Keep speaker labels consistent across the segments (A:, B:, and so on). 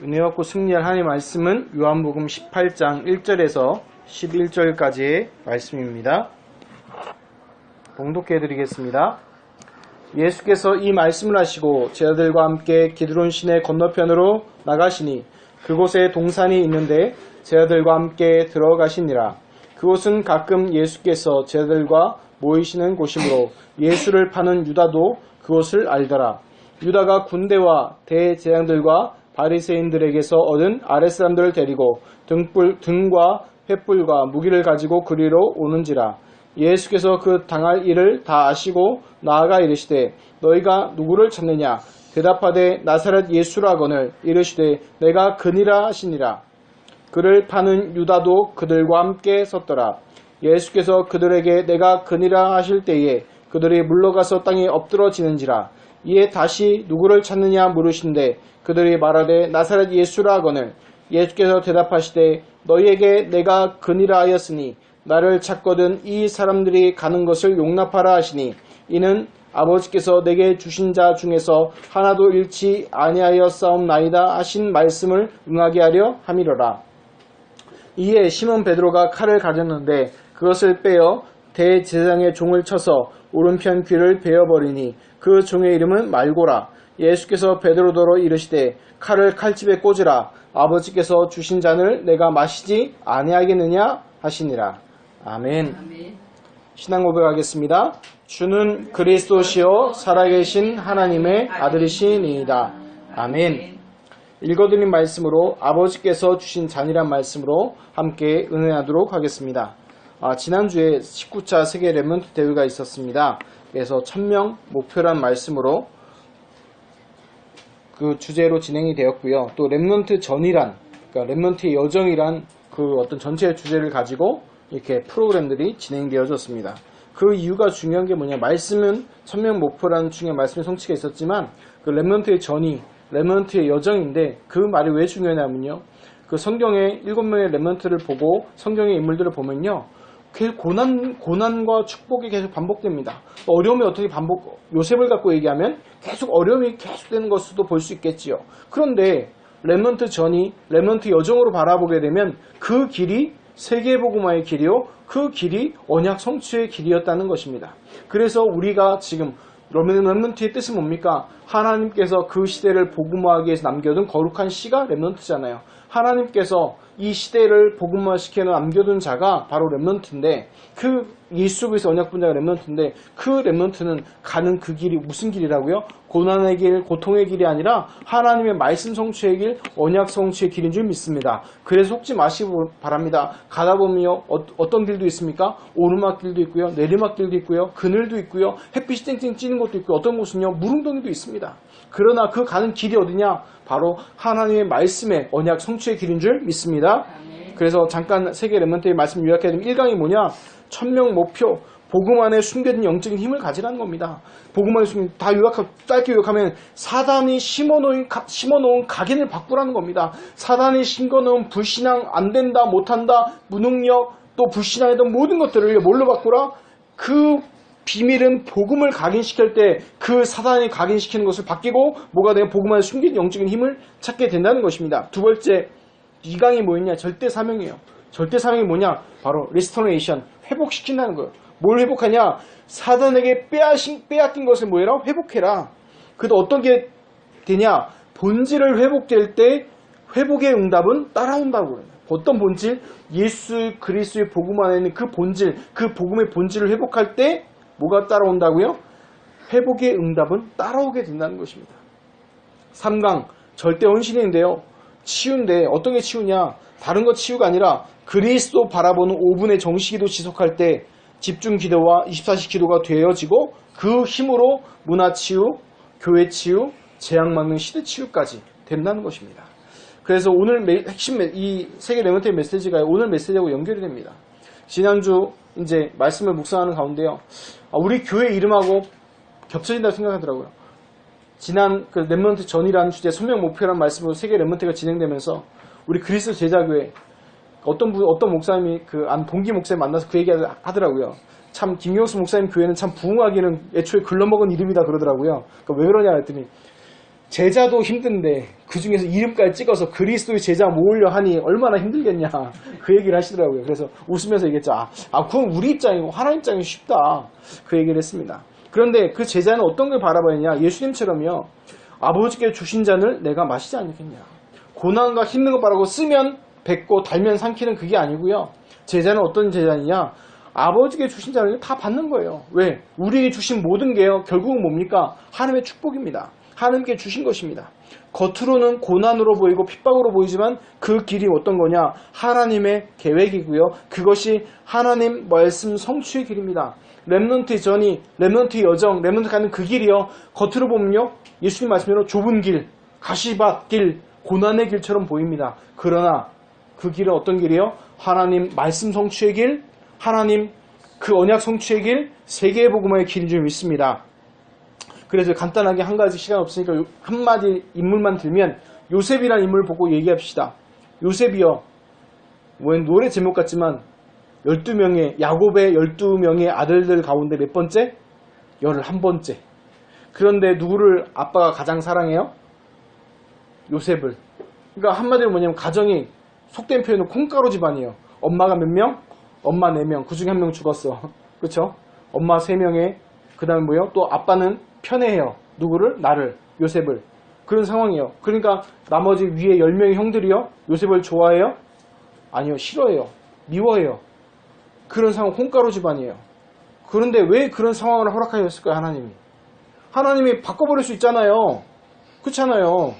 A: 은혜 받고 승리할 하나님의 말씀은 요한복음 18장 1절에서 11절까지의 말씀입니다. 봉독해 드리겠습니다. 예수께서 이 말씀을 하시고 제자들과 함께 기드론 시내 건너편으로 나가시니 그곳에 동산이 있는데 제자들과 함께 들어가시니라. 그곳은 가끔 예수께서 제자들과 모이시는 곳이므로 예수를 파는 유다도 그곳을 알더라. 유다가 군대와 대제장들과 바리새인들에게서 얻은 아랫사람들을 데리고 등과 횃불과 무기를 가지고 그리로 오는지라. 예수께서 그 당할 일을 다 아시고 나아가 이르시되 너희가 누구를 찾느냐? 대답하되 나사렛 예수라거늘. 이르시되 내가 그니라 하시니라. 그를 파는 유다도 그들과 함께 섰더라. 예수께서 그들에게 내가 그니라 하실 때에 그들이 물러가서 땅에 엎드러지는지라. 이에 다시 누구를 찾느냐 물으신데 그들이 말하되 나사렛 예수라 하거늘. 예수께서 대답하시되 너희에게 내가 그니라 하였으니 나를 찾거든 이 사람들이 가는 것을 용납하라 하시니 이는 아버지께서 내게 주신 자 중에서 하나도 잃지 아니하였사옵나이다 하신 말씀을 응하게 하려 함이로라. 이에 시몬 베드로가 칼을 가졌는데 그것을 빼어 대제사장의 종을 쳐서 오른편 귀를 베어버리니 그 종의 이름은 말고라. 예수께서 베드로더러 이르시되 칼을 칼집에 꽂으라. 아버지께서 주신 잔을 내가 마시지 아니하겠느냐 하시니라. 아멘. 신앙 고백하겠습니다. 주는 그리스도시요 살아계신 하나님의 아들이시니이다. 아멘. 읽어드린 말씀으로 아버지께서 주신 잔이란 말씀으로 함께 은혜하도록 하겠습니다. 지난주에 19차 세계 랩런트 대회가 있었습니다. 그래서 1000명 목표란 말씀으로 그 주제로 진행이 되었고요. 또 랩런트 전이란, 그러니까 랩런트의 여정이란 그 어떤 전체의 주제를 가지고 이렇게 프로그램들이 진행되어졌습니다. 그 이유가 중요한 게 뭐냐? 말씀은 1000명 목표라는 중요한 말씀의 성취가 있었지만 그 랩런트의 전이 랩런트의 여정인데 그 말이 왜 중요하냐면요. 그 성경의 7명의 랩런트를 보고 성경의 인물들을 보면요. 계속 고난과 축복이 계속 반복됩니다. 어려움이 어떻게 요셉을 갖고 얘기하면 계속 어려움이 계속되는 것으로도 볼 수 있겠지요. 그런데 렘넌트 전이 렘넌트 여정으로 바라보게 되면 그 길이 세계복음화의 길이요. 그 길이 언약 성취의 길이었다는 것입니다. 그래서 우리가 지금 렘넌트의 뜻은 뭡니까? 하나님께서 그 시대를 복음화하기 위해서 남겨둔 거룩한 씨가 렘넌트잖아요. 하나님께서 이 시대를 복음화시켜 남겨둔 자가 바로 렘넌트인데 그 예수 그리스도 언약 분자가 렘넌트인데 그 렘넌트는 가는 그 길이 무슨 길이라고요? 고난의 길, 고통의 길이 아니라 하나님의 말씀 성취의 길, 언약 성취의 길인 줄 믿습니다. 그래서 속지 마시고 바랍니다. 가다 보면요 어떤 길도 있습니까? 오르막길도 있고요, 내리막길도 있고요, 그늘도 있고요, 햇빛이 쨍쨍 찌는 것도 있고 어떤 곳은요 무릉덩이도 있습니다. 그러나 그 가는 길이 어디냐? 바로 하나님의 말씀의 언약 성취의 길인 줄 믿습니다. 그래서 잠깐 세계 렘넌트의 말씀 요약해드리면 1강이 뭐냐? 1000명 목표, 복음 안에 숨겨진 영적인 힘을 가지라는 겁니다. 복음 안에 숨긴, 짧게 요약하면 사단이 심어놓은 각인을 바꾸라는 겁니다. 사단이 심어놓은 불신앙, 안 된다, 못한다, 무능력, 또 불신앙했던 모든 것들을 뭘로 바꾸라? 그 비밀은 복음을 각인시킬 때 그 사단이 각인시키는 것을 바뀌고 뭐가 되면 복음 안에 숨긴 영적인 힘을 찾게 된다는 것입니다. 두 번째, 2강이 뭐였냐? 절대 사명이에요. 절대 사명이 뭐냐? 바로 리스토레이션, 회복시킨다는 거예요. 뭘 회복하냐? 사단에게 빼앗긴 것을 뭐해라? 회복해라. 그래도 어떤 게 되냐? 본질을 회복될 때 회복의 응답은 따라온다고 그래요. 어떤 본질? 예수 그리스도의 복음 안에 있는 그 본질, 그 복음의 본질을 회복할 때 뭐가 따라온다고요? 회복의 응답은 따라오게 된다는 것입니다. 3강, 절대 헌신인데요. 치유인데 어떤 게 치유냐? 다른 거 치유가 아니라 그리스도 바라보는 5분의 정식기도 지속할 때 집중 기도와 24시 기도가 되어지고 그 힘으로 문화 치유, 교회 치유, 재앙 막는 시대 치유까지 된다는 것입니다. 그래서 오늘 핵심 이 세계 렘넌트의 메시지가 오늘 메시지하고 연결이 됩니다. 지난주 이제 말씀을 묵상하는 가운데요. 우리 교회 이름하고 겹쳐진다고 생각하더라고요. 지난 그 렘넌트 전이라는 주제 선명 목표라는 말씀으로 세계 렘넌트가 진행되면서 우리 그리스도 제자교회 어떤 목사님이 동기 목사님 만나서 그 얘기 하더라고요. 참 김경수 목사님 교회는 참 부흥하기는 애초에 글러먹은 이름이다 그러더라고요. 그러니까 왜 그러냐 했더니 제자도 힘든데 그 중에서 이름까지 찍어서 그리스도의 제자 모으려 하니 얼마나 힘들겠냐 그 얘기를 하시더라고요. 그래서 웃으면서 얘기했죠. 그건 우리 입장이고 하나님 입장이 쉽다 그 얘기를 했습니다. 그런데 그 제자는 어떤 걸 바라보느냐, 예수님처럼요, 아버지께 주신 잔을 내가 마시지 않겠냐. 고난과 힘든 거 바라고 쓰면 뱉고 달면 삼키는 그게 아니고요. 제자는 어떤 제자냐, 아버지께 주신 잔을 다 받는 거예요. 왜? 우리에게 주신 모든 게요, 결국은 뭡니까? 하나님의 축복입니다. 하나님께 주신 것입니다. 겉으로는 고난으로 보이고 핍박으로 보이지만 그 길이 어떤 거냐? 하나님의 계획이고요. 그것이 하나님 말씀 성취의 길입니다. 렘넌트 전이, 렘넌트 여정, 렘넌트 가는 그 길이요, 겉으로 보면요, 예수님 말씀대로 좁은 길, 가시밭 길, 고난의 길처럼 보입니다. 그러나 그 길은 어떤 길이요? 하나님 말씀 성취의 길, 하나님 그 언약 성취의 길, 세계의 복음의 길인 줄 믿습니다. 그래서 간단하게 한 가지, 시간 없으니까 한마디 인물만 들면 요셉이라는 인물을 보고 얘기합시다. 요셉이요, 웬 노래 제목 같지만 12명의 야곱의 12명의 아들들 가운데 몇 번째? 11번째. 그런데 누구를 아빠가 가장 사랑해요? 요셉을. 그러니까 한마디로 뭐냐면 가정이 속된 표현은 콩가루 집안이에요. 엄마가 몇 명? 엄마 4명. 그 중에 한 명 죽었어. 그렇죠? 엄마 3명에 그 다음에 뭐예요? 또 아빠는 편애해요. 누구를? 나를. 요셉을. 그런 상황이에요. 그러니까 나머지 위에 10명의 형들이요, 요셉을 좋아해요? 아니요. 싫어해요. 미워해요. 그런 상황, 콩가루 집안이에요. 그런데 왜 그런 상황을 허락하셨을까요? 하나님이 바꿔버릴 수 있잖아요. 그렇잖아요.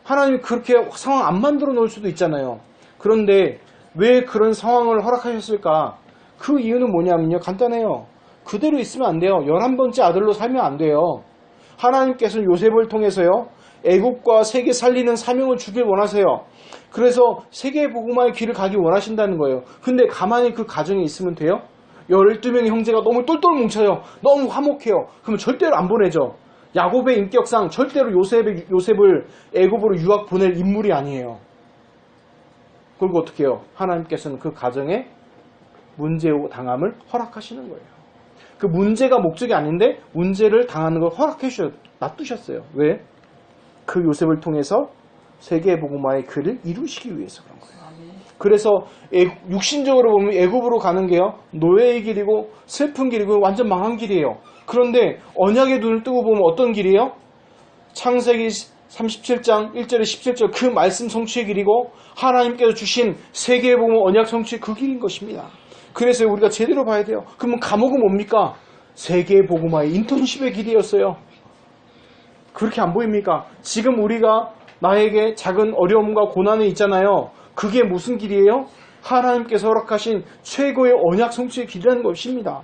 A: 하나님이 그렇게 상황 안 만들어 놓을 수도 있잖아요. 그런데 왜 그런 상황을 허락하셨을까? 그 이유는 뭐냐면요, 간단해요. 그대로 있으면 안 돼요. 11번째 아들로 살면 안 돼요. 하나님께서는 요셉을 통해서요, 애국과 세계 살리는 사명을 주길 원하세요. 그래서 세계 복음화의 길을 가기 원하신다는 거예요. 근데 가만히 그 가정에 있으면 돼요? 12명의 형제가 너무 똘똘 뭉쳐요. 너무 화목해요. 그러면 절대로 안 보내죠. 야곱의 인격상 절대로 요셉을 애굽으로 유학 보낼 인물이 아니에요. 그리고 어떻게 해요? 하나님께서는 그 가정에 문제 당함을 허락하시는 거예요. 그 문제가 목적이 아닌데 문제를 당하는 걸 허락해 주셔, 놔두셨어요. 왜? 그 요셉을 통해서 세계 복음화의 글을 이루시기 위해서 그런 거예요. 그래서 육신적으로 보면 애굽으로 가는 게요, 노예의 길이고 슬픈 길이고 완전 망한 길이에요. 그런데 언약의 눈을 뜨고 보면 어떤 길이에요? 창세기 37장 1절에 17절 그 말씀 성취의 길이고 하나님께서 주신 세계의 복음 언약 성취의 그 길인 것입니다. 그래서 우리가 제대로 봐야 돼요. 그러면 감옥은 뭡니까? 세계의 복음화의 인턴십의 길이었어요. 그렇게 안 보입니까? 지금 우리가 나에게 작은 어려움과 고난이 있잖아요. 그게 무슨 길이에요? 하나님께서 허락하신 최고의 언약 성취의 길이라는 것입니다.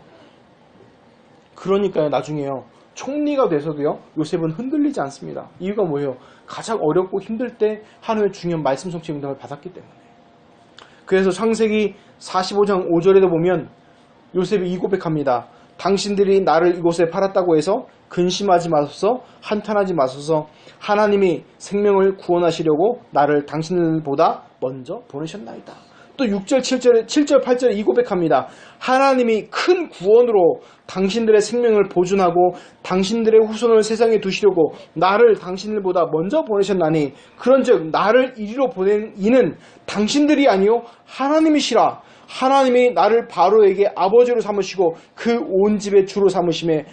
A: 그러니까요, 나중에요, 총리가 돼서도요, 요셉은 흔들리지 않습니다. 이유가 뭐예요? 가장 어렵고 힘들 때 하나님의 중요한 말씀 성취 응답을 받았기 때문에. 그래서 창세기 45장 5절에도 보면 요셉이 이 고백합니다. 당신들이 나를 이곳에 팔았다고 해서 근심하지 마소서, 한탄하지 마소서. 하나님이 생명을 구원하시려고 나를 당신들보다 먼저 보내셨나이다. 또 6절, 7절, 8절에 이 고백합니다. 하나님이 큰 구원으로 당신들의 생명을 보존하고 당신들의 후손을 세상에 두시려고 나를 당신들보다 먼저 보내셨나니 그런즉 나를 이리로 보낸 이는 당신들이 아니요 하나님이시라. 하나님이 나를 바로에게 아버지로 삼으시고 그 온 집의 주로 삼으심에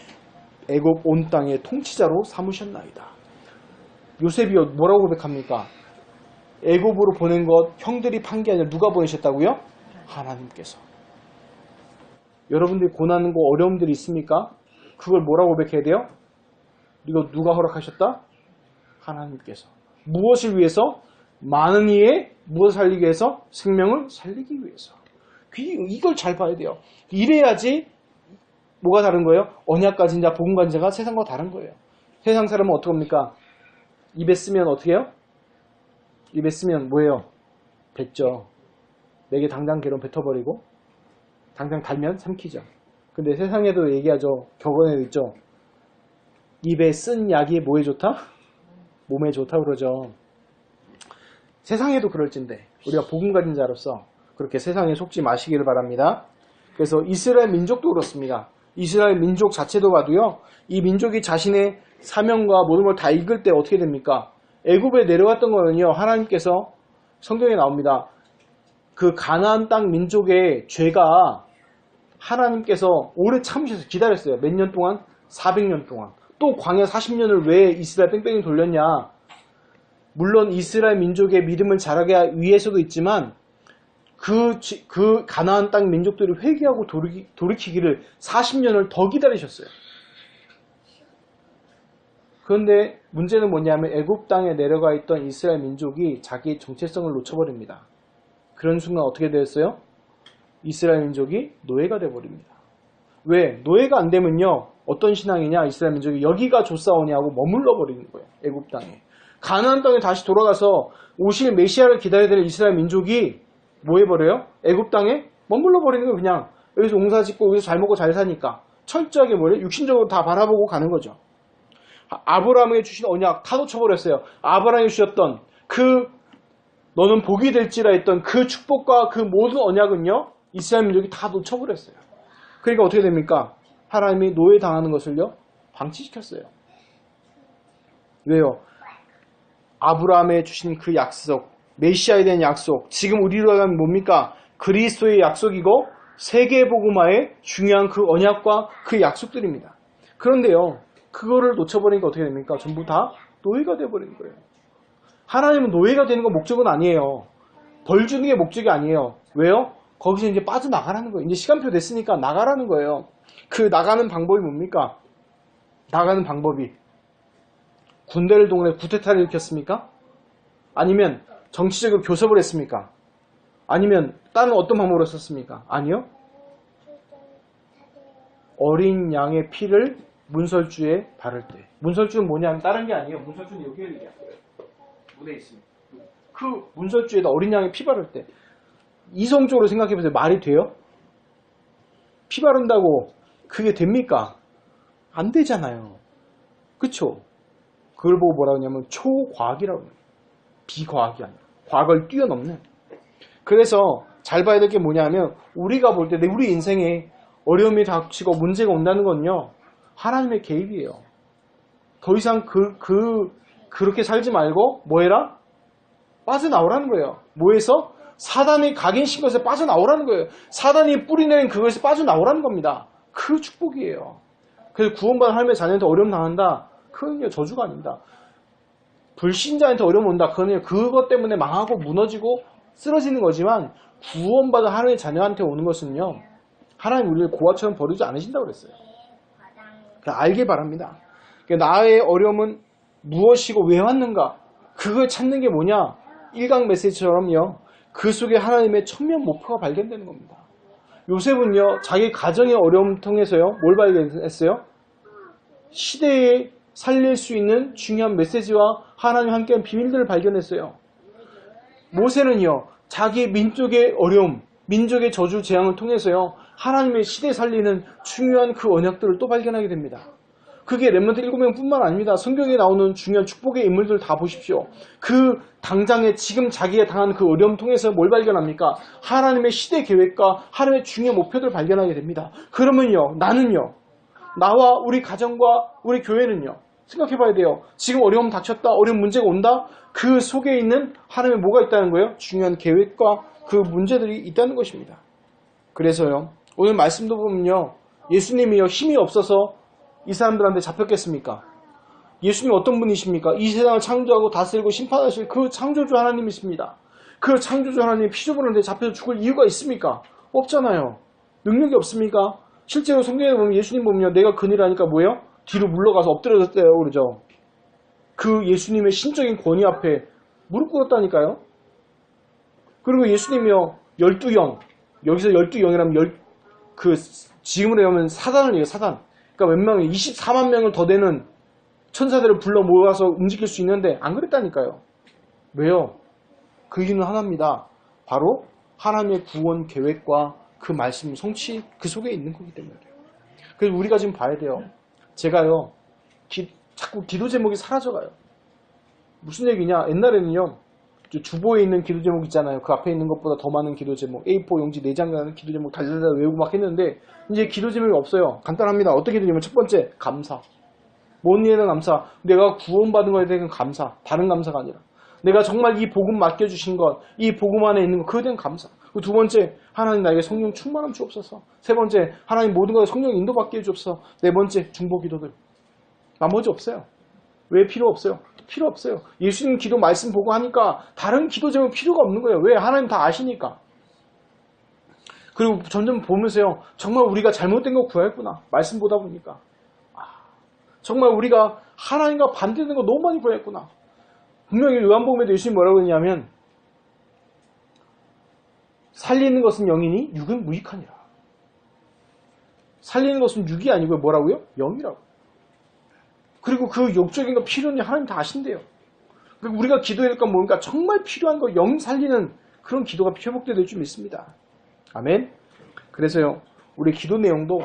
A: 애굽 온 땅의 통치자로 삼으셨나이다. 요셉이 뭐라고 고백합니까? 애굽으로 보낸 것 형들이 판 게 아니라 누가 보내셨다고요? 하나님께서. 여러분들이 고난과 어려움들이 있습니까? 그걸 뭐라고 고백해야 돼요? 이거 누가 허락하셨다? 하나님께서. 무엇을 위해서? 많은 이의 무엇을 살리기 위해서? 생명을 살리기 위해서. 이걸 잘 봐야 돼요. 이래야지 뭐가 다른 거예요? 언약 가진 자, 복음 가진 자가 세상과 다른 거예요. 세상 사람은 어떻게 합니까? 입에 쓰면 어떻게 해요? 입에 쓰면 뭐예요? 뱉죠. 내게 당장 괴로움 뱉어버리고 당장 달면 삼키죠. 근데 세상에도 얘기하죠. 격언에도 있죠. 입에 쓴 약이 뭐에 좋다? 몸에 좋다 그러죠. 세상에도 그럴진데 우리가 복음 가진 자로서 그렇게 세상에 속지 마시기를 바랍니다. 그래서 이스라엘 민족도 그렇습니다. 이스라엘 민족 자체도 봐도요. 이 민족이 자신의 사명과 모든 걸 다 읽을 때 어떻게 됩니까? 애굽에 내려왔던 거는요. 하나님께서 성경에 나옵니다. 그 가나안 땅 민족의 죄가 하나님께서 오래 참으셔서 기다렸어요. 몇 년 동안? 400년 동안. 또 광야 40년을 왜 이스라엘 뺑뺑이 돌렸냐? 물론 이스라엘 민족의 믿음을 자라게 하기 위해서도 있지만 그 가나안 땅 민족들이 회개하고 돌이키기를 40년을 더 기다리셨어요. 그런데 문제는 뭐냐면 애굽 땅에 내려가 있던 이스라엘 민족이 자기 정체성을 놓쳐버립니다. 그런 순간 어떻게 되었어요? 이스라엘 민족이 노예가 되어버립니다. 왜? 노예가 안 되면요. 어떤 신앙이냐? 이스라엘 민족이 여기가 좋사오냐고 머물러 버리는 거예요. 애굽 땅에. 가나안 땅에 다시 돌아가서 오실 메시아를 기다려야 될 이스라엘 민족이 뭐 해버려요? 애굽 땅에 머물러 버리는 거예요. 그냥 여기서 농사 짓고 여기서 잘 먹고 잘 사니까 철저하게 뭐래요? 육신적으로 다 바라보고 가는 거죠. 아브라함에게 주신 언약 다 놓쳐버렸어요. 아브라함이 주셨던 너는 복이 될지라 했던 그 축복과 그 모든 언약은요. 이스라엘 민족이 다 놓쳐버렸어요. 그러니까 어떻게 됩니까? 하나님이 노예 당하는 것을요. 방치시켰어요. 왜요? 아브라함에 주신 그 약속, 메시아에 대한 약속, 지금 우리로 하면 뭡니까? 그리스도의 약속이고 세계복음화의 중요한 그 언약과 그 약속들입니다. 그런데요. 그거를 놓쳐버리니까 어떻게 됩니까? 전부 다 노예가 되어버리는 거예요. 하나님은 노예가 되는 건 목적은 아니에요. 벌 주는 게 목적이 아니에요. 왜요? 거기서 이제 빠져나가라는 거예요. 이제 시간표 됐으니까 나가라는 거예요. 그 나가는 방법이 뭡니까? 나가는 방법이 군대를 동원해 구테타를 일으켰습니까? 아니면 정치적으로 교섭을 했습니까? 아니면 다른 어떤 방법으로 썼습니까? 아니요. 어린 양의 피를 문설주에 바를 때. 문설주는 뭐냐면 다른 게 아니에요. 문설주는 여기에 얘기하는 거예요. 문에 있습니다. 그 문설주에다 어린 양의 피 바를 때. 이성적으로 생각해보세요. 말이 돼요? 피 바른다고 그게 됩니까? 안 되잖아요. 그쵸? 그걸 보고 뭐라고 하냐면 초과학이라고 해요. 비과학이 아니라 과학을 뛰어넘는. 그래서 잘 봐야 될 게 뭐냐면 우리가 볼 때 우리 인생에 어려움이 닥치고 문제가 온다는 건요. 하나님의 개입이에요. 더 이상 그렇게 살지 말고 뭐 해라? 빠져나오라는 거예요. 뭐해서? 사단이 각인신 것에 빠져나오라는 거예요. 사단이 뿌리내린 그것에 빠져나오라는 겁니다. 그 축복이에요. 그래서 구원받은 하나님의 자녀한테 어려움 당한다. 그건요 저주가 아닙니다. 불신자한테 어려움 온다. 그건요 그것 때문에 망하고 무너지고 쓰러지는 거지만 구원받은 하나님의 자녀한테 오는 것은요. 하나님 우리를 고아처럼 버리지 않으신다고 그랬어요. 알길 바랍니다. 나의 어려움은 무엇이고 왜 왔는가? 그걸 찾는 게 뭐냐? 일강 메시지처럼요. 그 속에 하나님의 천면 목표가 발견되는 겁니다. 요셉은요. 자기 가정의 어려움 통해서요. 뭘 발견했어요? 시대에 살릴 수 있는 중요한 메시지와 하나님 함께한 비밀들을 발견했어요. 모세는요. 자기 민족의 어려움, 민족의 저주 재앙을 통해서요. 하나님의 시대 살리는 중요한 그 언약들을 또 발견하게 됩니다. 그게 렘넌트 7명 뿐만 아닙니다. 성경에 나오는 중요한 축복의 인물들 다 보십시오. 그 당장에 지금 자기가 당한 그 어려움 통해서 뭘 발견합니까? 하나님의 시대 계획과 하나님의 중요한 목표들을 발견하게 됩니다. 그러면요. 나는요. 나와 우리 가정과 우리 교회는요. 생각해 봐야 돼요. 지금 어려움 닥쳤다. 어려운 문제가 온다. 그 속에 있는 하나님의 뭐가 있다는 거예요? 중요한 계획과 그 문제들이 있다는 것입니다. 그래서요. 오늘 말씀도 보면요. 예수님이요. 힘이 없어서 이 사람들한테 잡혔겠습니까? 예수님 어떤 분이십니까? 이 세상을 창조하고 다스리고 심판하실 그 창조주 하나님이십니다. 그 창조주 하나님 피조물한테 잡혀서 죽을 이유가 있습니까? 없잖아요. 능력이 없습니까? 실제로 성경에 보면 예수님 보면 내가 그늘하니까 뭐예요? 뒤로 물러가서 엎드려졌대요. 그러죠. 그 예수님의 신적인 권위 앞에 무릎 꿇었다니까요. 그리고 예수님이요. 12영. 여기서 12영이라면 지금으로 하면 사단을 얘기해요. 사단. 그러니까 몇 명이 24만 명을 더 되는 천사들을 불러 모아서 움직일 수 있는데 안 그랬다니까요. 왜요? 그 이유는 하나입니다. 바로 하나님의 구원 계획과 그 말씀 성취 그 속에 있는 거기 때문에 그래요. 그래서 우리가 지금 봐야 돼요. 제가요. 자꾸 기도 제목이 사라져가요. 무슨 얘기냐? 옛날에는요. 주보에 있는 기도 제목 있잖아요. 그 앞에 있는 것보다 더 많은 기도 제목, A4 용지 4장 기도 제목 달달달 외우고 막 했는데 이제 기도 제목이 없어요. 간단합니다. 어떻게 기도 제목? 첫 번째, 감사. 뭔 일에는 감사. 내가 구원받은 것에 대한 감사. 다른 감사가 아니라. 내가 정말 이 복음 맡겨주신 것, 이 복음 안에 있는 것, 그에 대한 감사. 두 번째, 하나님 나에게 성령 충만함 주옵소서. 세 번째, 하나님 모든 것에 성령 인도받게 해주옵소서. 네 번째, 중보 기도들. 나머지 없어요. 왜 필요 없어요? 필요 없어요. 예수님 기도 말씀 보고 하니까 다른 기도 제목 필요가 없는 거예요. 왜? 하나님 다 아시니까. 그리고 점점 보면서요. 정말 우리가 잘못된 거 구했구나. 말씀 보다 보니까. 정말 우리가 하나님과 반대되는 거 너무 많이 구했구나. 분명히 요한복음에도 예수님이 뭐라고 했냐면 살리는 것은 영이니 육은 무익하니라. 살리는 것은 육이 아니고 뭐라고요? 영이라고. 그리고 그 욕적인 거 필요는 하나님 다 아신대요. 그리고 우리가 기도해야 될 건 뭔가 정말 필요한 거 영 살리는 그런 기도가 회복되야 될 줄 믿습니다. 아멘. 그래서요. 우리 기도 내용도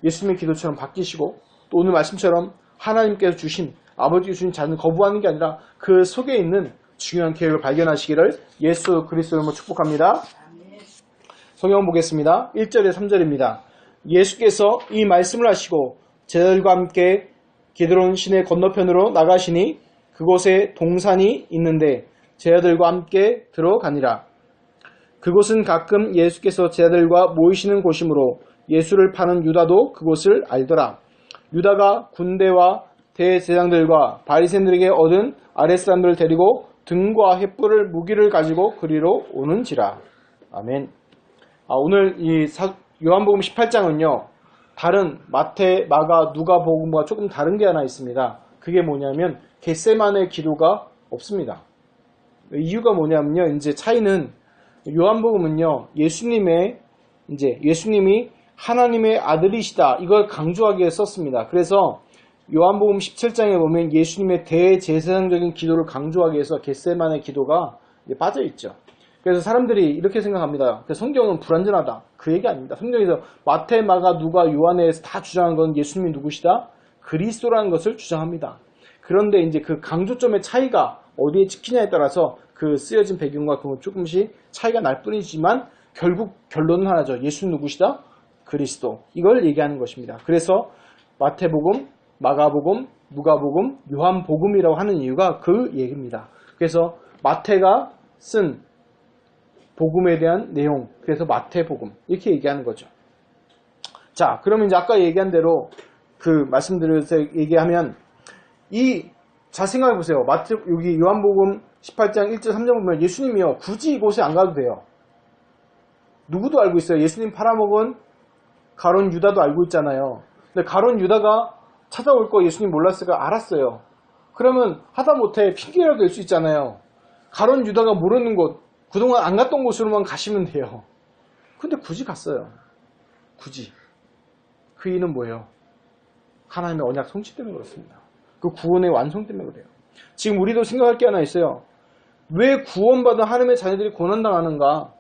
A: 예수님의 기도처럼 바뀌시고 또 오늘 말씀처럼 하나님께서 주신 아버지가 주신 자는 거부하는 게 아니라 그 속에 있는 중요한 계획을 발견하시기를 예수 그리스도로 축복합니다. 성경 보겠습니다. 1절에 3절입니다. 예수께서 이 말씀을 하시고 제자들과 함께 기드론 시내 건너편으로 나가시니 그곳에 동산이 있는데 제자들과 함께 들어가니라. 그곳은 가끔 예수께서 제자들과 모이시는 곳이므로 예수를 파는 유다도 그곳을 알더라. 유다가 군대와 대제장들과 바리새인들에게 얻은 아랫사람들을 데리고 등과 횃불을 무기를 가지고 그리로 오는지라. 아멘. 오늘 이 요한복음 18장은요. 다른 마태, 마가, 누가복음과 조금 다른 게 하나 있습니다. 그게 뭐냐면 겟세마네 기도가 없습니다. 이유가 뭐냐면요. 이제 차이는 요한복음은요. 예수님이 하나님의 아들이시다. 이걸 강조하기 위해 썼습니다. 그래서 요한복음 17장에 보면 예수님의 대제사장적인 기도를 강조하기 위해서 겟세마네 기도가 빠져있죠. 그래서 사람들이 이렇게 생각합니다. 성경은 불완전하다. 그 얘기 아닙니다. 성경에서 마태, 마가, 누가, 요한에서 다 주장한 건 예수님이 누구시다? 그리스도라는 것을 주장합니다. 그런데 이제 그 강조점의 차이가 어디에 찍히냐에 따라서 그 쓰여진 배경과 그건 조금씩 차이가 날 뿐이지만 결국 결론은 하나죠. 예수는 누구시다? 그리스도. 이걸 얘기하는 것입니다. 그래서 마태복음, 마가복음, 누가복음, 요한복음이라고 하는 이유가 그 얘기입니다. 그래서 마태가 쓴 복음에 대한 내용, 그래서 마태복음 이렇게 얘기하는 거죠. 자, 그러면 이제 아까 얘기한 대로 그 말씀드려서 얘기하면 잘 생각해 보세요. 여기 요한복음 18장 1절 3절 보면 예수님이요 굳이 이곳에 안 가도 돼요. 누구도 알고 있어요. 예수님 팔아먹은 가룟 유다도 알고 있잖아요. 근데 가룟 유다가 찾아올 거 예수님 몰랐을까? 알았어요. 그러면 하다못해 핑계라도 낼 수 있잖아요. 가룟 유다가 모르는 곳, 그동안 안 갔던 곳으로만 가시면 돼요. 근데 굳이 갔어요. 굳이. 그 이유는 뭐예요? 하나님의 언약 성취 때문에 그렇습니다. 그 구원의 완성 때문에 그래요. 지금 우리도 생각할 게 하나 있어요. 왜 구원받은 하나님의 자녀들이 고난당하는가?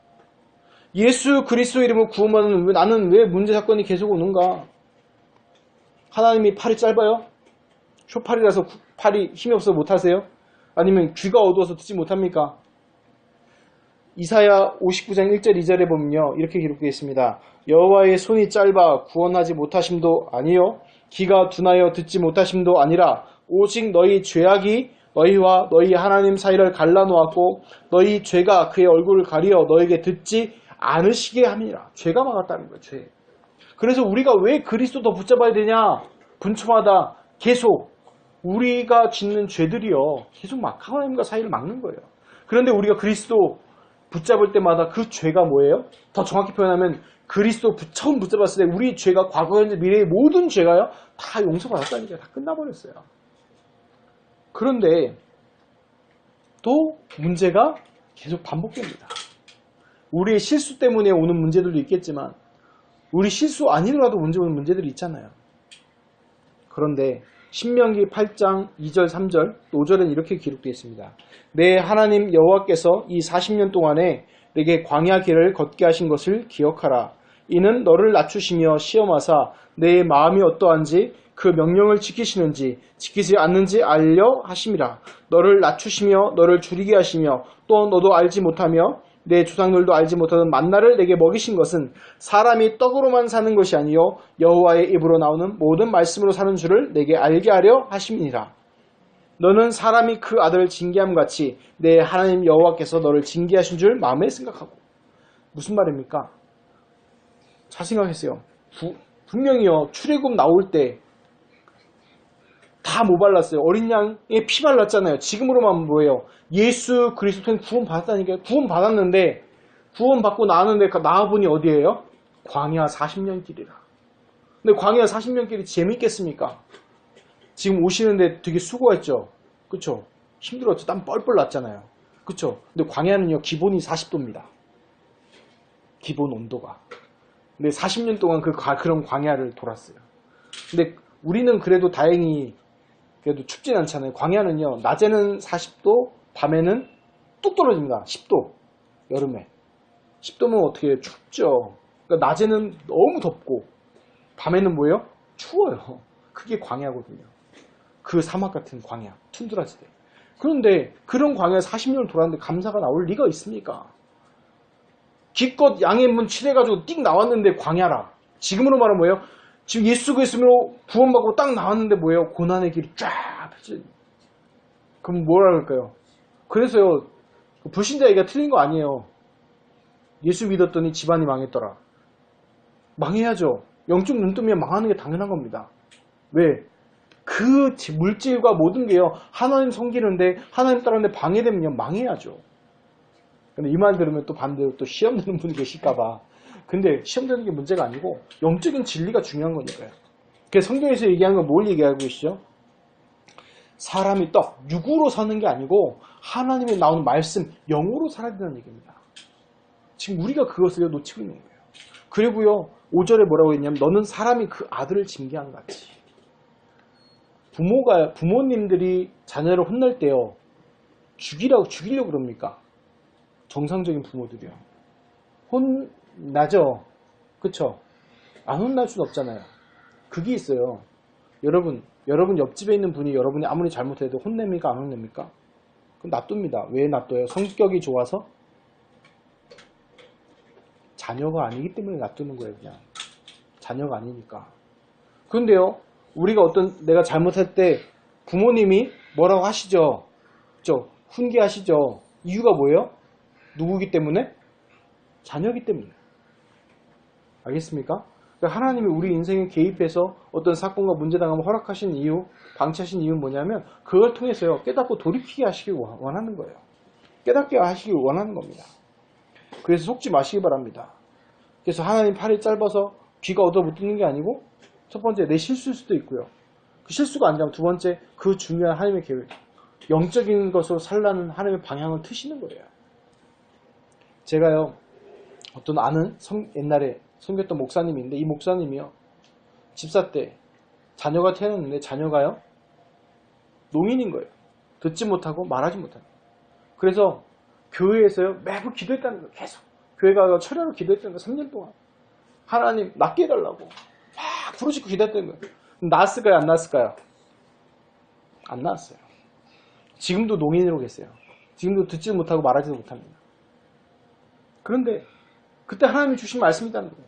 A: 예수 그리스도 이름으로 구원받는 나는 왜 문제 사건이 계속 오는가? 하나님이 팔이 짧아요? 쇼팔이라서 팔이 힘이 없어서 못하세요? 아니면 귀가 어두워서 듣지 못합니까? 이사야 59장 1절 2절에 보면요. 이렇게 기록되어 있습니다. 여호와의 손이 짧아 구원하지 못하심도 아니요 귀가 둔하여 듣지 못하심도 아니라 오직 너희 죄악이 너희와 너희 하나님 사이를 갈라놓았고 너희 죄가 그의 얼굴을 가리어 너에게 듣지 않으시게 함이라. 죄가 막았다는 거예요. 죄. 그래서 우리가 왜 그리스도 더 붙잡아야 되냐? 분초마다 계속 우리가 짓는 죄들이요. 계속 하나님과 사이를 막는 거예요. 그런데 우리가 그리스도 붙잡을 때마다 그 죄가 뭐예요? 더 정확히 표현하면 그리스도 처음 붙잡았을 때 우리 죄가 과거, 현재, 미래의 모든 죄가요. 다 용서받았다니까. 다 끝나버렸어요. 그런데 또 문제가 계속 반복됩니다. 우리의 실수 때문에 오는 문제들도 있겠지만 우리 실수 아니더라도 문제 오는 문제들이 있잖아요. 그런데 신명기 8장 2절 3절 5절은 이렇게 기록되어 있습니다. 내 하나님 여호와께서 이 40년 동안에 내게 광야 길을 걷게 하신 것을 기억하라. 이는 너를 낮추시며 시험하사 내 마음이 어떠한지 그 명령을 지키시는지 지키지 않는지 알려 하심이라. 너를 낮추시며 너를 줄이게 하시며 또 너도 알지 못하며 내 조상들도 알지 못하던 만나를 내게 먹이신 것은 사람이 떡으로만 사는 것이 아니요 여호와의 입으로 나오는 모든 말씀으로 사는 줄을 내게 알게 하려 하심이니라. 너는 사람이 그 아들을 징계함 같이 내 하나님 여호와께서 너를 징계하신 줄 마음에 생각하고. 무슨 말입니까? 잘 생각했어요. 분명히요, 출애굽 나올 때 다 뭐 발랐어요? 어린 양에 피 발랐잖아요. 지금으로만 뭐예요? 예수 그리스도 통해 구원 받았다니까요. 구원 받았는데 구원 받고 나왔는데 나와보니 어디예요? 광야 40년 길이라. 근데 광야 40년 길이 재밌겠습니까? 지금 오시는데 되게 수고했죠. 그쵸? 힘들었죠. 땀 뻘뻘 났잖아요. 그쵸? 근데 광야는요, 기본이 40도입니다. 기본 온도가. 근데 40년 동안 그런 광야를 돌았어요. 근데 우리는 그래도 다행히 그래도 춥진 않잖아요. 광야는요, 낮에는 40도, 밤에는 뚝 떨어집니다. 10도. 여름에. 10도면 어떻게 해요? 춥죠. 그러니까 낮에는 너무 덥고, 밤에는 뭐예요? 추워요. 그게 광야거든요. 그 사막 같은 광야. 툰드라지대. 그런데 그런 광야에 40년을 돌았는데 감사가 나올 리가 있습니까? 기껏 양의 문 칠해가지고 띡 나왔는데 광야라. 지금으로 말하면 뭐예요? 지금 예수 그리스도로 구원받고 딱 나왔는데 뭐예요? 고난의 길이 쫙 펼쳐져. 그럼 뭐라 그럴까요? 그래서요, 불신자 얘기가 틀린 거 아니에요. 예수 믿었더니 집안이 망했더라. 망해야죠. 영적 눈 뜨면 망하는 게 당연한 겁니다. 왜? 그 물질과 모든 게요, 하나님 섬기는데, 하나님 따르는데 방해되면요, 망해야죠. 근데 이 말 들으면 또 반대로 또 시험 드는 분이 계실까봐. 근데 시험 드는 게 문제가 아니고 영적인 진리가 중요한 거니까요. 그래서 성경에서 얘기하는 건 뭘 얘기하고 계시죠? 사람이 떡, 육으로 사는 게 아니고 하나님의 나오는 말씀, 영으로 살아야 된다는 얘기입니다. 지금 우리가 그것을 놓치고 있는 거예요. 그리고요, 5절에 뭐라고 했냐면 너는 사람이 그 아들을 징계한 같이. 부모님들이 자녀를 혼낼 때요, 죽이려고 그럽니까? 정상적인 부모들이요. 혼나죠? 그쵸? 안 혼날 수는 없잖아요. 그게 있어요. 여러분 옆집에 있는 분이 여러분이 아무리 잘못해도 혼냅니까? 안 혼냅니까? 그럼 놔둡니다. 왜 놔둬요? 성격이 좋아서? 자녀가 아니기 때문에 놔두는 거예요, 그냥. 자녀가 아니니까. 그런데요, 우리가 내가 잘못할 때 부모님이 뭐라고 하시죠? 그쵸? 훈계하시죠? 이유가 뭐예요? 누구기 때문에? 자녀기 때문에. 알겠습니까? 그러니까 하나님이 우리 인생에 개입해서 어떤 사건과 문제 당하면 허락하신 이유, 방치하신 이유는 뭐냐면 그걸 통해서요, 깨닫고 돌이키게 하시길 원하는 거예요. 깨닫게 하시길 원하는 겁니다. 그래서 속지 마시기 바랍니다. 그래서 하나님 팔이 짧아서 귀가 얻어붙는 게 아니고, 첫 번째 내 실수일 수도 있고요. 그 실수가 아니라면 두 번째 그 중요한 하나님의 계획, 영적인 것으로 살라는 하나님의 방향을 트시는 거예요. 제가요, 어떤 아는 옛날에 섬겼던 목사님이 있는데, 이 목사님이요, 집사 때 자녀가 태어났는데 자녀가요, 농인인 거예요. 듣지 못하고 말하지 못하는 거예요. 그래서 교회에서요, 매번 기도했다는 거예요. 계속 교회 가서 철야로 기도했다는 거예요. 3년 동안 하나님 낫게 해달라고 막 부르짖고 기도했다는 거예요. 나았을까요? 안 나았을까요? 안 나았어요. 지금도 농인으로 계세요. 지금도 듣지 못하고 말하지도 못합니다. 그런데 그때 하나님이 주신 말씀이 있다는 거예요.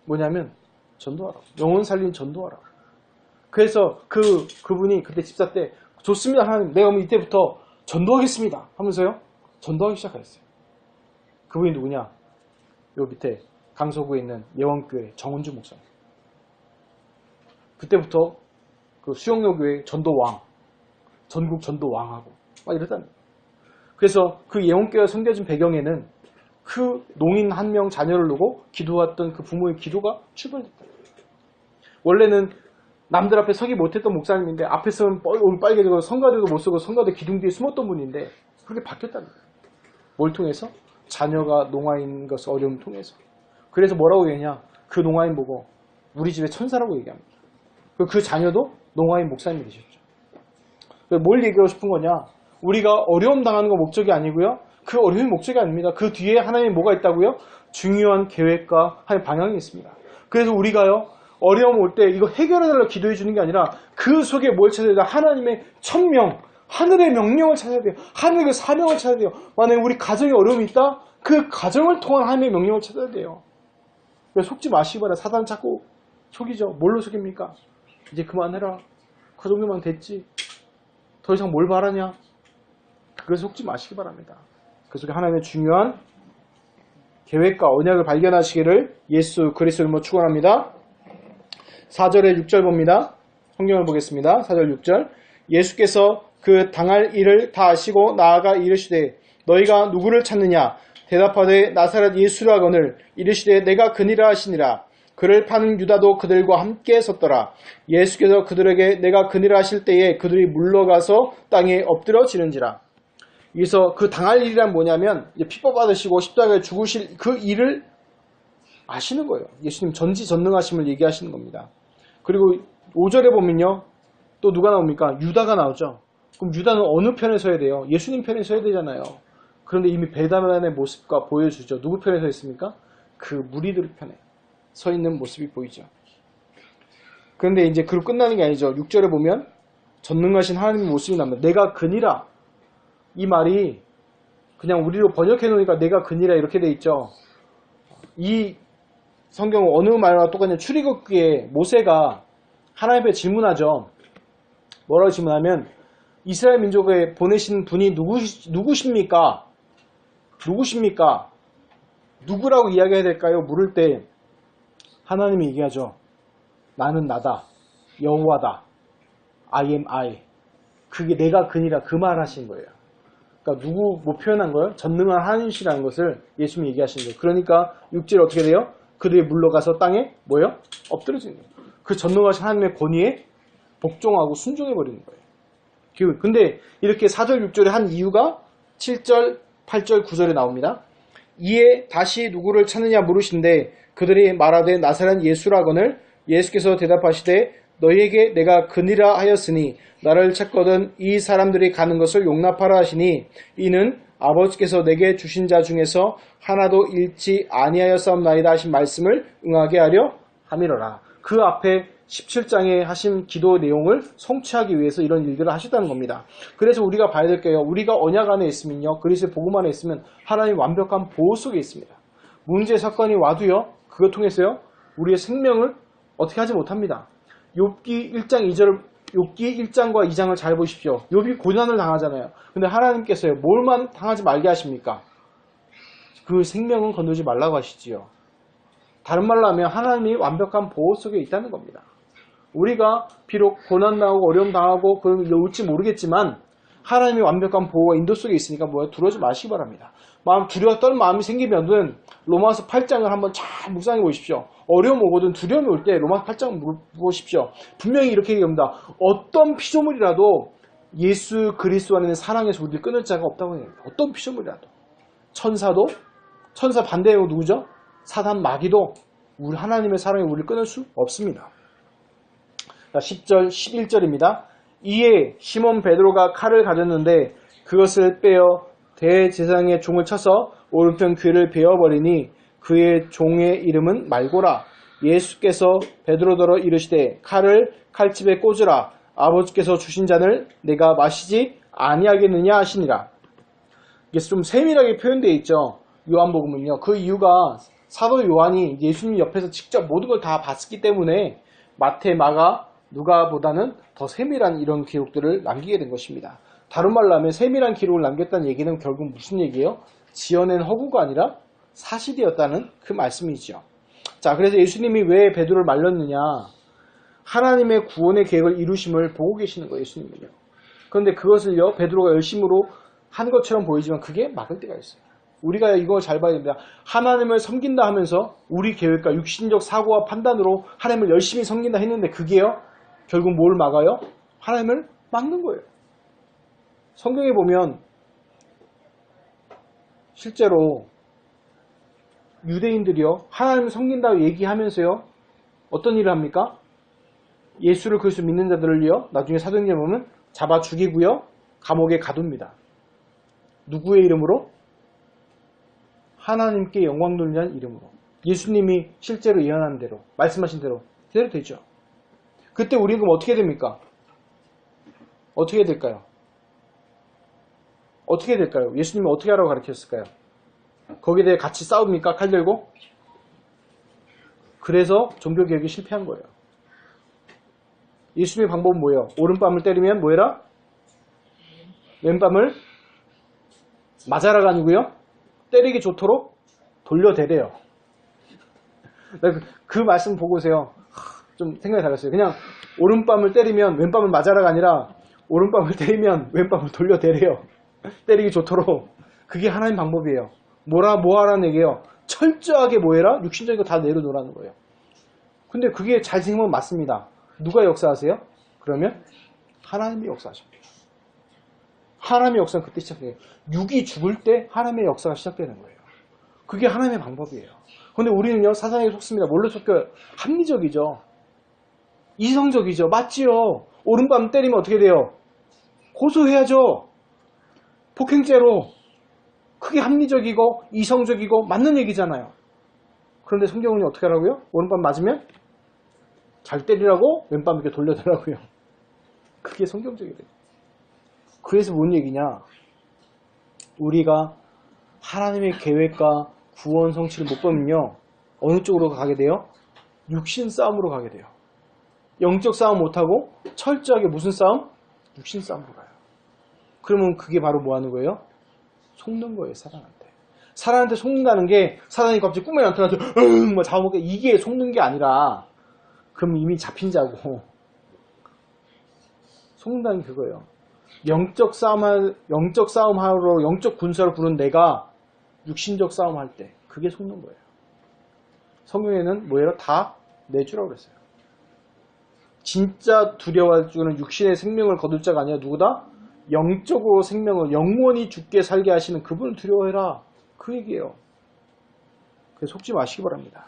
A: 뭐냐면 전도하라고. 영혼 살린 전도하라고. 그래서 그분이 그때 집사 때 좋습니다 하나님, 내가 이때부터 전도하겠습니다 하면서요, 전도하기 시작했어요. 그분이 누구냐? 요 밑에 강서구에 있는 예원교회 정은주 목사님. 그때부터 그 수영로교회 전도왕, 전국 전도왕하고 막 이랬다는 거예요. 그래서 그 예원교회 섬겨진 배경에는 그 농인 한 명 자녀를 두고 기도했던 그 부모의 기도가 출발됐다. 원래는 남들 앞에 서기 못했던 목사님인데 앞에 서면 얼굴 빨개지고 성가대도 못 쓰고 성가대 기둥 뒤에 숨었던 분인데 그렇게 바뀌었다는 거예요. 뭘 통해서? 자녀가 농아인 것을 어려움 통해서. 그래서 뭐라고 얘기하냐? 그 농아인 보고 우리 집에 천사라고 얘기합니다. 그 자녀도 농아인 목사님이 되셨죠. 뭘 얘기하고 싶은 거냐? 우리가 어려움 당하는 거 목적이 아니고요. 그 어려움이 목적이 아닙니다. 그 뒤에 하나님이 뭐가 있다고요? 중요한 계획과 하나님의 방향이 있습니다. 그래서 우리가요, 어려움 올 때 이거 해결해달라고 기도해 주는 게 아니라 그 속에 뭘 찾아야 돼요? 하나님의 천명, 하늘의 명령을 찾아야 돼요. 하늘의 사명을 찾아야 돼요. 만약에 우리 가정에 어려움이 있다? 그 가정을 통한 하나님의 명령을 찾아야 돼요. 속지 마시기 바랍니다. 사단은 자꾸 속이죠. 뭘로 속입니까? 이제 그만해라. 그 정도만 됐지. 더 이상 뭘 바라냐? 그걸 속지 마시기 바랍니다. 그 속에 하나님의 중요한 계획과 언약을 발견하시기를 예수 그리스도 이름으로 축원합니다. 4절에 6절 봅니다. 성경을 보겠습니다. 4절 6절. 예수께서 그 당할 일을 다 아시고 나아가 이르시되 너희가 누구를 찾느냐? 대답하되 나사렛 예수라 하거늘 이르시되 내가 그니라 하시니라. 그를 파는 유다도 그들과 함께 섰더라. 예수께서 그들에게 내가 그니라 하실 때에 그들이 물러가서 땅에 엎드러지는지라. 여기서 그 당할 일이란 뭐냐면 핍박받으시고 십자가에 죽으실 그 일을 아시는 거예요. 예수님 전지전능하심을 얘기하시는 겁니다. 그리고 5절에 보면요. 또 누가 나옵니까? 유다가 나오죠. 그럼 유다는 어느 편에 서야 돼요? 예수님 편에 서야 되잖아요. 그런데 이미 베다단의 모습과 보여주죠. 누구 편에 서 있습니까? 그 무리들 편에 서 있는 모습이 보이죠. 그런데 이제 그로 끝나는 게 아니죠. 6절에 보면 전능하신 하나님의 모습이 나옵니다. 내가 그니라. 이 말이 그냥 우리로 번역해 놓으니까 내가 그니라 이렇게 돼 있죠. 이 성경은 어느 말과 똑같냐. 출애굽기에 모세가 하나님께 질문하죠. 뭐라고 질문하면 이스라엘 민족에 보내신 분이 누구십니까? 누구십니까? 누구라고 이야기해야 될까요? 물을 때 하나님이 얘기하죠. 나는 나다. 여호와다. I am I. 그게 내가 그니라 그 말 하신 거예요. 그러니까 누구 뭐 표현한 거예요? 전능한 하나님이시라는 것을 예수님이 얘기하시는 거예요. 그러니까 6절 어떻게 돼요? 그들이 물러가서 땅에 뭐예요? 엎드려지는 거예요. 그 전능하신 하나님의 권위에 복종하고 순종해버리는 거예요. 근데 이렇게 4절 6절에 한 이유가 7절 8절 9절에 나옵니다. 이에 다시 누구를 찾느냐 물으신데 그들이 말하되 나사렛 예수라거늘 예수께서 대답하시되 너희에게 내가 그니라 하였으니 나를 찾거든 이 사람들이 가는 것을 용납하라 하시니 이는 아버지께서 내게 주신 자 중에서 하나도 잃지 아니하였사옵나이다 하신 말씀을 응하게 하려 함이로라. 그 앞에 17장에 하신 기도 내용을 성취하기 위해서 이런 일들을 하셨다는 겁니다. 그래서 우리가 봐야 될 게요. 우리가 언약 안에 있으면요. 그리스도의 복음 안에 있으면 하나님의 완벽한 보호 속에 있습니다. 문제 사건이 와도요. 그것 통해서요. 우리의 생명을 어떻게 하지 못합니다. 욥기 1장 2절 욥기 1장과 2장을 잘 보십시오. 욥이 고난을 당하잖아요. 근데 하나님께서요. 뭘만 당하지 말게 하십니까? 그 생명은 건들지 말라고 하시지요. 다른 말로 하면 하나님이 완벽한 보호 속에 있다는 겁니다. 우리가 비록 고난 당하고 어려움 당하고 그런 일 올지 모르겠지만 하나님이 완벽한 보호와 인도 속에 있으니까 두려워하지 마시기 바랍니다. 두려워 떨 마음이 생기면은 로마서 8장을 한번 잘 묵상해 보십시오. 어려움 오거든 두려움이 올 때 로마서 8장 보십시오. 분명히 이렇게 얘기합니다. 어떤 피조물이라도 예수 그리스도 안에 있는 사랑에서 우리를 끊을 자가 없다고 해요. 어떤 피조물이라도. 천사도 천사 반대로 누구죠? 사단 마귀도 우리 하나님의 사랑에 우리를 끊을 수 없습니다. 10절 11절입니다. 이에 시몬 베드로가 칼을 가졌는데 그것을 빼어 대제사장의 종을 쳐서 오른편 귀를 베어버리니 그의 종의 이름은 말고라. 예수께서 베드로더러 이르시되 칼을 칼집에 꽂으라. 아버지께서 주신 잔을 내가 마시지 아니하겠느냐 하시니라. 이게 좀 세밀하게 표현되어 있죠. 요한복음은요. 그 이유가 사도 요한이 예수님 옆에서 직접 모든 걸 다 봤기 때문에 마태, 마가, 누가보다는 더 세밀한 이런 기록들을 남기게 된 것입니다. 다른 말로 하면 세밀한 기록을 남겼다는 얘기는 결국 무슨 얘기예요? 지어낸 허구가 아니라 사실이었다는 그 말씀이죠. 자, 그래서 예수님이 왜 베드로를 말렸느냐? 하나님의 구원의 계획을 이루심을 보고 계시는 거예요, 예수님은요. 그런데 그것을요, 베드로가 열심으로 한 것처럼 보이지만 그게 막을 때가 있어요. 우리가 이걸 잘 봐야 됩니다. 하나님을 섬긴다 하면서 우리 계획과 육신적 사고와 판단으로 하나님을 열심히 섬긴다 했는데 그게요, 결국 뭘 막아요? 하나님을 막는 거예요. 성경에 보면 실제로 유대인들이요, 하나님을 섬긴다고 얘기하면서요, 어떤 일을 합니까? 예수를 그리스도 믿는 자들을요, 나중에 사도행전에 보면 잡아 죽이고요, 감옥에 가둡니다. 누구의 이름으로? 하나님께 영광 돌리는 이름으로. 예수님이 실제로 예언한 대로, 말씀하신 대로 그대로 되죠. 그때 우리는 그럼 어떻게 됩니까? 어떻게 될까요? 어떻게 될까요? 예수님은 어떻게 하라고 가르쳤을까요? 거기에 대해 같이 싸웁니까? 칼 들고? 그래서 종교개혁이 실패한 거예요. 예수님의 방법은 뭐예요? 오른밤을 때리면 뭐해라? 왼밤을 맞아라가 아니고요. 때리기 좋도록 돌려대래요. 그 말씀 보고 오세요. 좀 생각이 달랐어요. 그냥 오른밤을 때리면 왼밤을 맞아라가 아니라 오른밤을 때리면 왼밤을 돌려대래요. 때리기 좋도록. 그게 하나님 방법이에요. 뭐 하라는 얘기예요? 철저하게 뭐해라? 육신적인 거 다 내려놓으라는 거예요. 근데 그게 잘 생각하면 맞습니다. 누가 역사하세요? 그러면 하나님이 역사하십니다. 하나님의 역사는 그때 시작돼요. 육이 죽을 때 하나님의 역사가 시작되는 거예요. 그게 하나님의 방법이에요. 근데 우리는요, 사상에 속습니다. 뭘로 속여요? 합리적이죠. 이성적이죠. 맞지요. 오른밤 때리면 어떻게 돼요? 고소해야죠. 폭행죄로. 그게 합리적이고 이성적이고 맞는 얘기잖아요. 그런데 성경은 어떻게 하라고요? 오른밤 맞으면 잘 때리라고 왼밤 이렇게 돌려달라고요. 그게 성경적이래요. 그래서 뭔 얘기냐? 우리가 하나님의 계획과 구원 성취를 못 보면요, 어느 쪽으로 가게 돼요? 육신 싸움으로 가게 돼요. 영적 싸움 못하고 철저하게 무슨 싸움? 육신 싸움으로 가요. 그러면 그게 바로 뭐 하는 거예요? 속는 거예요, 사단한테. 사단한테 속는다는 게 사단이 갑자기 꿈에 나타나서 막 잡아먹게, 이게 속는 게 아니라 그럼 이미 잡힌 자고. 속는다는 게 그거예요. 영적 싸움하러, 영적 군사를 부른 내가 육신적 싸움할 때 그게 속는 거예요. 성경에는 뭐예요? 다 내주라고 그랬어요. 진짜 두려워할 줄은 육신의 생명을 거둘 자가 아니라 누구다? 영적으로 생명을 영원히 죽게 살게 하시는 그분을 두려워해라. 그 얘기예요. 그래서 속지 마시기 바랍니다.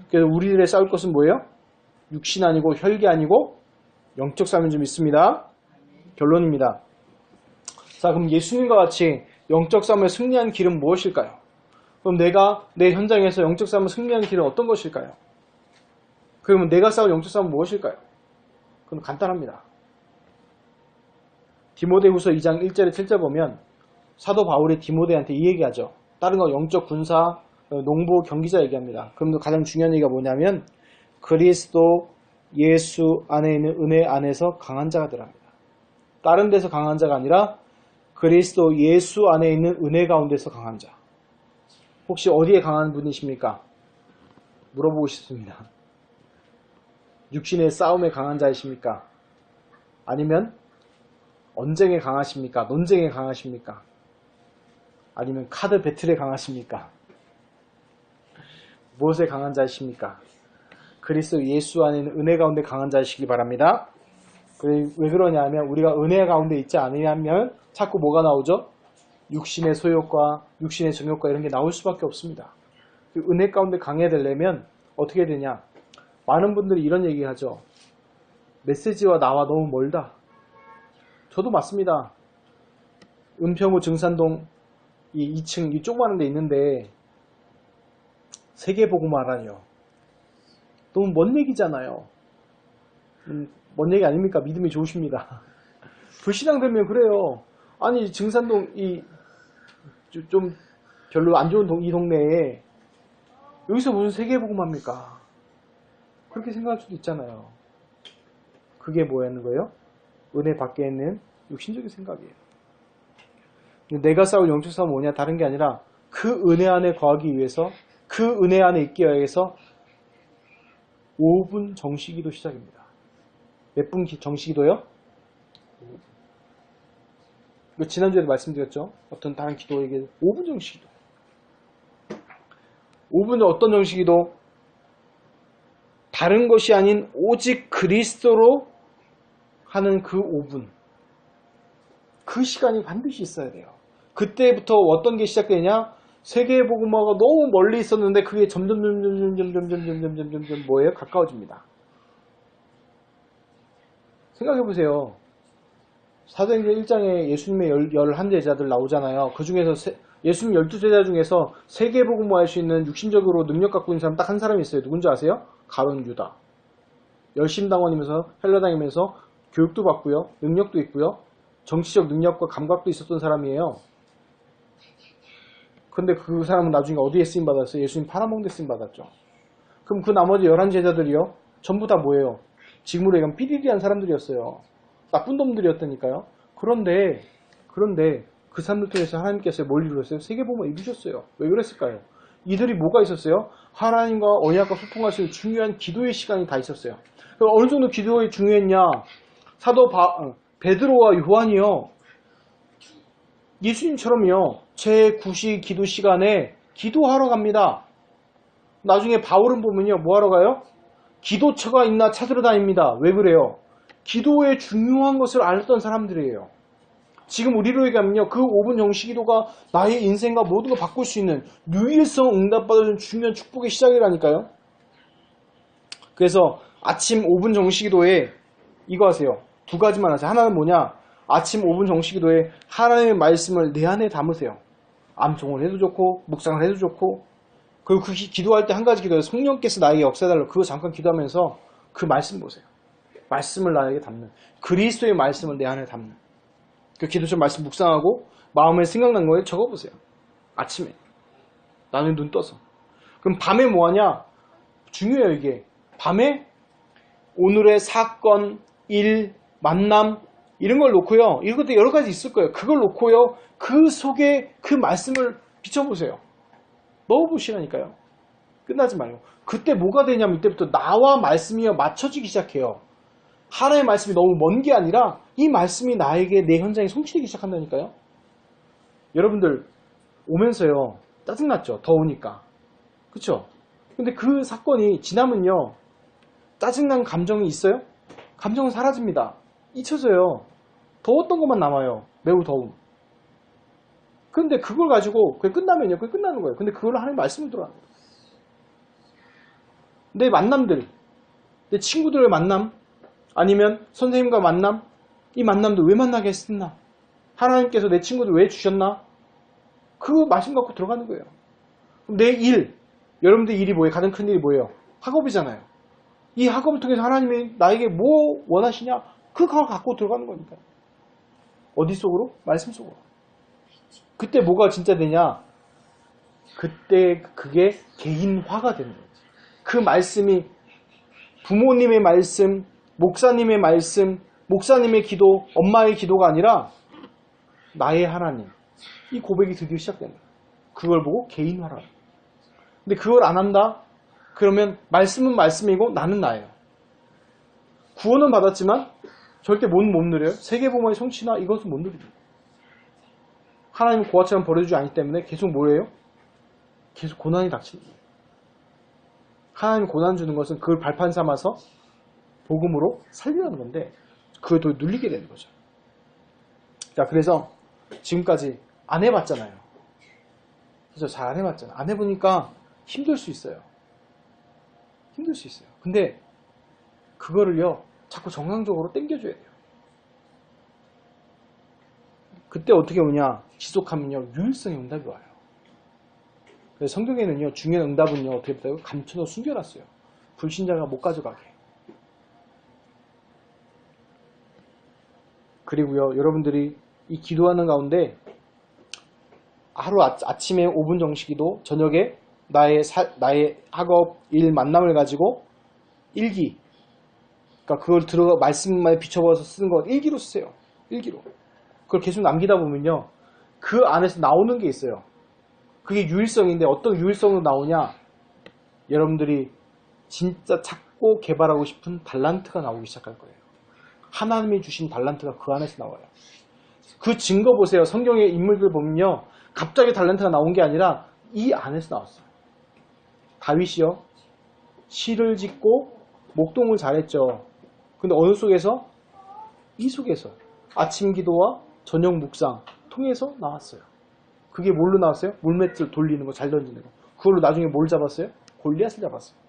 A: 그래서 우리들의 싸울 것은 뭐예요? 육신 아니고 혈기 아니고 영적 싸움인 좀 있습니다. 결론입니다. 자, 그럼 예수님과 같이 영적 싸움에 승리한 길은 무엇일까요? 그럼 내가 내 현장에서 영적 싸움을 승리한 길은 어떤 것일까요? 그러면 내가 싸울 영적 싸움은 무엇일까요? 그럼 간단합니다. 디모데후서 2장 1절에 7절 보면 사도 바울이 디모데한테 이 얘기하죠. 다른 거 영적 군사, 농부, 경기자 얘기합니다. 그럼 가장 중요한 얘기가 뭐냐면 그리스도 예수 안에 있는 은혜 안에서 강한 자가 되랍니다. 다른 데서 강한 자가 아니라 그리스도 예수 안에 있는 은혜 가운데서 강한 자. 혹시 어디에 강한 분이십니까? 물어보고 싶습니다. 육신의 싸움에 강한 자이십니까? 아니면 언쟁에 강하십니까? 논쟁에 강하십니까? 아니면 카드 배틀에 강하십니까? 무엇에 강한 자이십니까? 그리스도 예수 안에 있는 은혜 가운데 강한 자이시기 바랍니다. 왜 그러냐면 우리가 은혜 가운데 있지 않으면 자꾸 뭐가 나오죠? 육신의 소욕과 육신의 정욕과 이런 게 나올 수밖에 없습니다. 은혜 가운데 강해야 되려면 어떻게 되냐? 많은 분들이 이런 얘기 하죠. 메시지와 나와 너무 멀다. 저도 맞습니다. 은평구 증산동 이 2층 이 조그마한 데 있는데 세계복음화라니요. 너무 먼 얘기잖아요. 먼 얘기 아닙니까? 믿음이 좋으십니다. 불신앙 되면 그래요. 아니 증산동 이 좀 별로 안 좋은 이 동네에 여기서 무슨 세계복음합니까? 그렇게 생각할 수도 있잖아요. 그게 뭐였는 거예요? 은혜 밖에 있는 육신적인 생각이에요. 내가 싸울 영적 싸움은 뭐냐? 다른 게 아니라 그 은혜 안에 거하기 위해서 그 은혜 안에 있기 위해서 5분 정시기도 시작입니다. 몇 분 정시기도요? 지난주에도 말씀드렸죠. 어떤 다른 기도에게 5분 정시기도. 5분은 어떤 정시기도? 다른 것이 아닌 오직 그리스도로 하는 그 5분. 그 시간이 반드시 있어야 돼요. 그때부터 어떤 게 시작되냐? 세계복음화가 너무 멀리 있었는데 그게 점점 뭐예요? 가까워집니다. 생각해보세요. 사도행전 1장에 예수님의 11제자들 나오잖아요. 그 중에서 예수님 12제자 중에서 세계복음화 할 수 있는 육신적으로 능력 갖고 있는 사람 딱 한 사람이 있어요. 누군지 아세요? 가룟 유다. 열심당원이면서 헬라 다니면서 교육도 받고요. 능력도 있고요. 정치적 능력과 감각도 있었던 사람이에요. 근데 그 사람은 나중에 어디에 쓰임받았어요? 예수님 팔아먹는 데 쓰임받았죠. 그럼 그 나머지 11제자들이요? 전부 다 뭐예요? 지금으로 얘기하면 삐리리한 사람들이었어요. 나쁜 놈들이었다니까요. 그런데 그 사람들 통해서 하나님께서 뭘 이루었어요? 세계복음을 이루셨어요. 왜 그랬을까요? 이들이 뭐가 있었어요? 하나님과 언약과 소통할 수 있는 중요한 기도의 시간이 다 있었어요. 어느 정도 기도가 중요했냐? 사도 베드로와 요한이요. 예수님처럼요. 제9시 기도 시간에 기도하러 갑니다. 나중에 바울은 보면요. 뭐하러 가요? 기도처가 있나 찾으러 다닙니다. 왜 그래요? 기도의 중요한 것을 알았던 사람들이에요. 지금 우리로 얘기하면요. 그 5분 정식 기도가 나의 인생과 모든 걸 바꿀 수 있는 유일성 응답받아주는 중요한 축복의 시작이라니까요. 그래서 아침 5분 정식 기도에 이거 하세요. 두 가지만 하세요. 하나는 뭐냐? 아침 5분 정식 기도에 하나님의 말씀을 내 안에 담으세요. 암송을 해도 좋고 묵상을 해도 좋고 그리고 그 기도할 때 한 가지 기도해요. 성령께서 나에게 역사해달라고 그거 잠깐 기도하면서 그 말씀 보세요. 말씀을 나에게 담는 그리스도의 말씀을 내 안에 담는 그 기도처럼 말씀 묵상하고 마음에 생각난 거에 적어보세요. 아침에 나는 눈 떠서. 그럼 밤에 뭐하냐? 중요해요. 이게 밤에 오늘의 사건, 일, 만남 이런 걸 놓고요. 이런 것도 여러 가지 있을 거예요. 그걸 놓고요. 그 속에 그 말씀을 비춰보세요. 넣어보시라니까요. 끝나지 말고. 그때 뭐가 되냐면 이때부터 나와 말씀이 맞춰지기 시작해요. 하나의 말씀이 너무 먼 게 아니라 이 말씀이 나에게 내 현장에 송치되기 시작한다니까요. 여러분들 오면서요. 짜증났죠. 더우니까. 그쵸? 근데 그 사건이 지나면요. 짜증난 감정이 있어요? 감정은 사라집니다. 잊혀져요. 더웠던 것만 남아요. 매우 더움. 근데 그걸 가지고 그게 끝나면요. 그게 끝나는 거예요. 근데 그걸로 하나님 말씀을 들어야 돼요. 내 만남들, 내 친구들의 만남, 아니면 선생님과 만남, 이 만남도 왜 만나게 했었나? 하나님께서 내 친구들 왜 주셨나? 그 말씀 갖고 들어가는 거예요. 내 일, 여러분들 일이 뭐예요? 가장 큰 일이 뭐예요? 학업이잖아요. 이 학업을 통해서 하나님이 나에게 뭐 원하시냐? 그걸 갖고 들어가는 거니까. 어디 속으로? 말씀 속으로. 그때 뭐가 진짜 되냐? 그때 그게 개인화가 되는 거지. 그 말씀이 부모님의 말씀, 목사님의 말씀, 목사님의 기도, 엄마의 기도가 아니라 나의 하나님. 이 고백이 드디어 시작되는 거예요. 그걸 보고 개인화라. 근데 그걸 안 한다? 그러면 말씀은 말씀이고 나는 나예요. 구원은 받았지만 절대 못 누려요. 세계복음의 성취나 이것은 못 누립니다. 하나님은 고아처럼 버려주지 않기 때문에 계속 뭐예요? 계속 고난이 닥치는 거예요. 하나님이 고난 주는 것은 그걸 발판 삼아서 복음으로 살리려는 건데 그걸 더 눌리게 되는 거죠. 자, 그래서 지금까지 안 해봤잖아요. 그래서 잘 안 해봤잖아요. 안 해보니까 힘들 수 있어요. 힘들 수 있어요. 근데 그거를요 자꾸 정상적으로 당겨줘야 돼요. 그때 어떻게 오냐? 지속하면요 유일성의 응답이 와요. 그래서 성경에는요 중요한 응답은요 어떻게 됐다고? 감춰서 숨겨놨어요. 불신자가 못 가져가게. 그리고요 여러분들이 이 기도하는 가운데 하루 아침에 5분 정식기도, 저녁에 나의 학업, 일, 만남을 가지고 일기, 그러니까 그걸 말씀만 비춰봐서 쓰는 거 일기로 쓰세요. 일기로. 그걸 계속 남기다 보면요 그 안에서 나오는 게 있어요. 그게 유일성인데 어떤 유일성으로 나오냐? 여러분들이 진짜 찾고 개발하고 싶은 달란트가 나오기 시작할 거예요. 하나님이 주신 달란트가 그 안에서 나와요. 그 증거 보세요. 성경의 인물들 보면요 갑자기 달란트가 나온 게 아니라 이 안에서 나왔어요. 다윗이요 시를 짓고 목동을 잘했죠. 근데 어느 속에서? 이 속에서 아침 기도와 저녁 묵상 통해서 나왔어요. 그게 뭘로 나왔어요? 물맷을 돌리는 거, 잘 던지는 거. 그걸로 나중에 뭘 잡았어요? 골리앗을 잡았어요.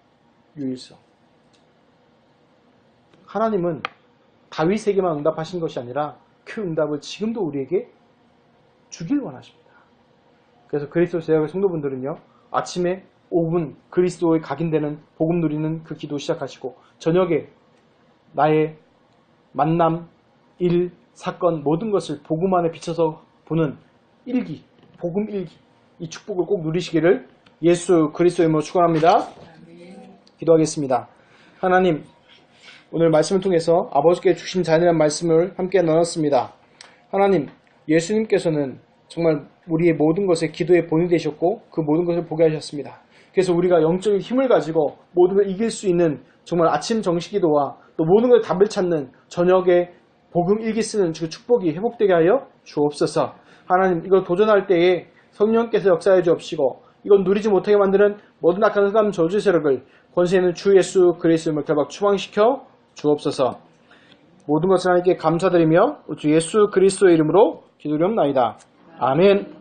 A: 유일성. 하나님은 다윗에게만 응답하신 것이 아니라 그 응답을 지금도 우리에게 주길 원하십니다. 그래서 그리스도 제자의 성도분들은요 아침에 5분 그리스도의 각인되는 복음 누리는 그 기도 시작하시고 저녁에 나의 만남, 일, 사건 모든 것을 복음 안에 비춰서 보는 일기, 복음 일기, 이 축복을 꼭 누리시기를 예수 그리스도의 이름으로 축원합니다. 기도하겠습니다. 하나님, 오늘 말씀을 통해서 아버지께 주신 자녀란 말씀을 함께 나눴습니다. 하나님, 예수님께서는 정말 우리의 모든 것에 기도의 본이 되셨고 그 모든 것을 보게 하셨습니다. 그래서 우리가 영적인 힘을 가지고 모든 걸 이길 수 있는 정말 아침 정식기도와 또 모든 걸 답을 찾는 저녁에 복음 일기 쓰는 그 축복이 회복되게 하여 주옵소서. 하나님, 이걸 도전할 때에 성령께서 역사해 주옵시고 이건 누리지 못하게 만드는 모든 악한 흑암 저주 세력을 권세 있는 주 예수 그리스도를 결박 추방시켜 주옵소서. 모든 것을 하나님께 감사드리며 주 예수 그리스도의 이름으로 기도드리옵나이다. 아멘.